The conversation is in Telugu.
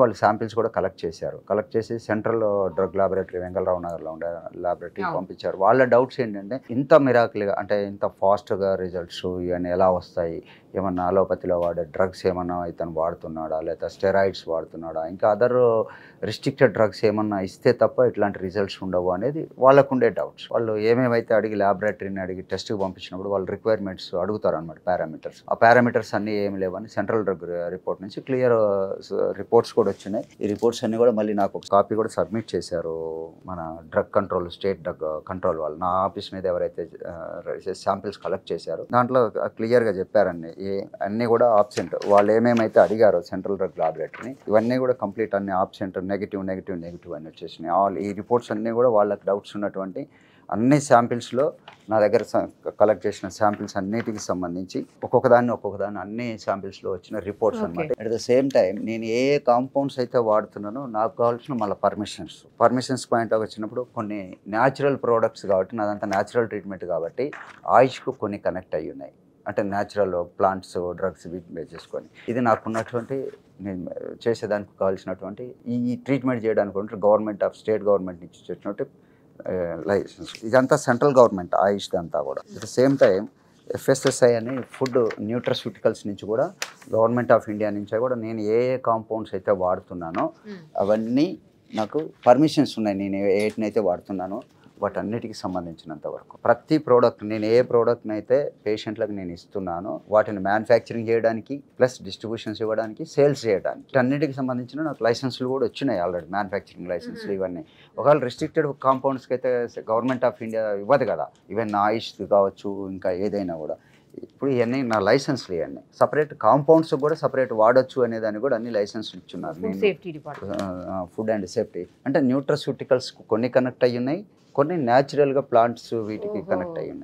వాళ్ళు శాంపిల్స్ కూడా కలెక్ట్ చేశారు. కలెక్ట్ చేసి సెంట్రల్ డ్రగ్ లాబొరేటరీ వెంగళరావు నగర్‌లో ఉండే లాబొరేటరీకి అవును. పంపించారు. వాళ్ళ డౌట్స్ ఏంటంటే ఇంత మిరాకిల్‌గా అంటే ఇంత ఫాస్ట్‌గా రిజల్ట్స్ ఇవన్నీ ఎలా వస్తాయి? ఏమన్నా అలోపతిలో వాడే డ్రగ్స్ ఏమన్నా ఇతను వాడుతున్నాడా? లేదా స్టెరాయిడ్స్ వాడుతున్నాడా? ఇంకా అదర్ రిస్ట్రిక్టెడ్ డ్రగ్స్ ఏమన్నా ఇస్తే తప్ప ఇట్లాంటి రిజల్ట్స్ ఉండవు అనేది వాళ్ళకుండే డౌట్స్. వాళ్ళు ఏమేమైతే అడిగి లాబొరేటరీని అడిగి టెస్ట్‌కి పంపించినప్పుడు వాళ్ళు రిక్వైర్మెంట్స్ అడుగుతారనమాట పారామీటర్స్. ఆ పారామీటర్స్ అన్నీ ఏమి లేవని సెంట్రల్ డ్రగ్ రిపోర్ట్ నుంచి క్లియర్ రిపోర్ట్స్ కూడా వచ్చినాయి. ఈ రిపోర్ట్స్ అన్నీ కూడా మళ్ళీ నాకు ఒక కాపీ కూడా సబ్మిట్ చేశారు మన drug control state drug control వాళ్ళు. నా ఆఫీస్ మీద ఎవరైతే శాంపిల్స్ కలెక్ట్ చేశారో దాంట్లో క్లియర్‌గా చెప్పారండి. అన్నీ కూడా ఆబ్సెంట్. వాళ్ళు ఏమేమైతే అడిగారో సెంట్రల్ డ్రగ్ లాబొరేటరీని ఇవన్నీ కూడా కంప్లీట్ అన్ని ఆబ్సెంట్ నెగెటివ్ అని వచ్చేసినాయి. ఈ రిపోర్ట్స్ అన్నీ కూడా వాళ్ళకి డౌట్స్ ఉన్నటువంటి అన్ని శాంపిల్స్లో నా దగ్గర కలెక్ట్ చేసిన శాంపిల్స్ అన్నిటికి సంబంధించి ఒక్కొక్కదాన్ని అన్ని శాంపిల్స్లో వచ్చిన రిపోర్ట్స్ అనమాట. అట్ ద సేమ్ టైం నేను ఏ కాంపౌండ్స్ అయితే వాడుతున్నానో నాకు కావాల్సిన మళ్ళీ పర్మిషన్స్ పాయింట్ వచ్చినప్పుడు కొన్ని న్యాచురల్ ప్రోడక్ట్స్ కాబట్టి నాదంతా న్యాచురల్ ట్రీట్మెంట్ కాబట్టి ఆయుష్కు కొన్ని కనెక్ట్ అయ్యి ఉన్నాయి. అంటే న్యాచురల్ ప్లాంట్స్ డ్రగ్స్ వీటిని బేస్ చేసుకొని ఇది నాకున్నటువంటి నేను చేసేదానికి కావాల్సినటువంటి ఈ ట్రీట్మెంట్ చేయడానికి స్టేట్ గవర్నమెంట్ నుంచి వచ్చినట్టు లైసెన్స్. ఇదంతా సెంట్రల్ గవర్నమెంట్ ఆయుష్ అంతా కూడా. At the same time FSSI అని ఫుడ్ న్యూట్రస్యూటికల్స్ నుంచి కూడా గవర్నమెంట్ ఆఫ్ ఇండియా నుంచి కూడా నేను ఏ కాంపౌండ్స్ అయితే వాడుతున్నానో అవన్నీ నాకు పర్మిషన్స్ ఉన్నాయి. నేను ఏటినైతే వాడుతున్నానో వాటన్నిటికి సంబంధించినంత వరకు ప్రతి ప్రోడక్ట్ నేను ఏ ప్రోడక్ట్ని అయితే పేషెంట్లకు నేను ఇస్తున్నానో వాటిని మ్యానుఫ్యాక్చరింగ్ చేయడానికి ప్లస్ డిస్ట్రిబ్యూషన్స్ ఇవ్వడానికి సేల్స్ చేయడానికి అన్నిటికి సంబంధించిన నాకు లైసెన్సులు కూడా వచ్చినాయి ఆల్రెడీ. మ్యానుఫ్యాక్చరింగ్ లైసెన్సులు ఇవన్నీ ఒకవేళ రిస్ట్రిక్టెడ్ కాంపౌండ్స్కి అయితే గవర్నమెంట్ ఆఫ్ ఇండియా ఇవ్వదు కదా. ఈవెన్ ఆయుష్ కావచ్చు ఇంకా ఏదైనా కూడా. ఇప్పుడు ఇవన్నీ నా లైసెన్స్లు ఇవన్నీ సపరేట్ కాంపౌండ్స్ కూడా సపరేట్ వాడచ్చు అనేదాన్ని కూడా అన్ని లైసెన్స్లు ఇచ్చున్నారు. ఫుడ్ అండ్ సేఫ్టీ అంటే న్యూట్రస్యూటికల్స్ కొన్ని కనెక్ట్ అయ్యి ఉన్నాయి, కొన్ని న్యాచురల్గా ప్లాంట్స్ వీటికి కనెక్ట్ అయ్యి ఉన్నాయి.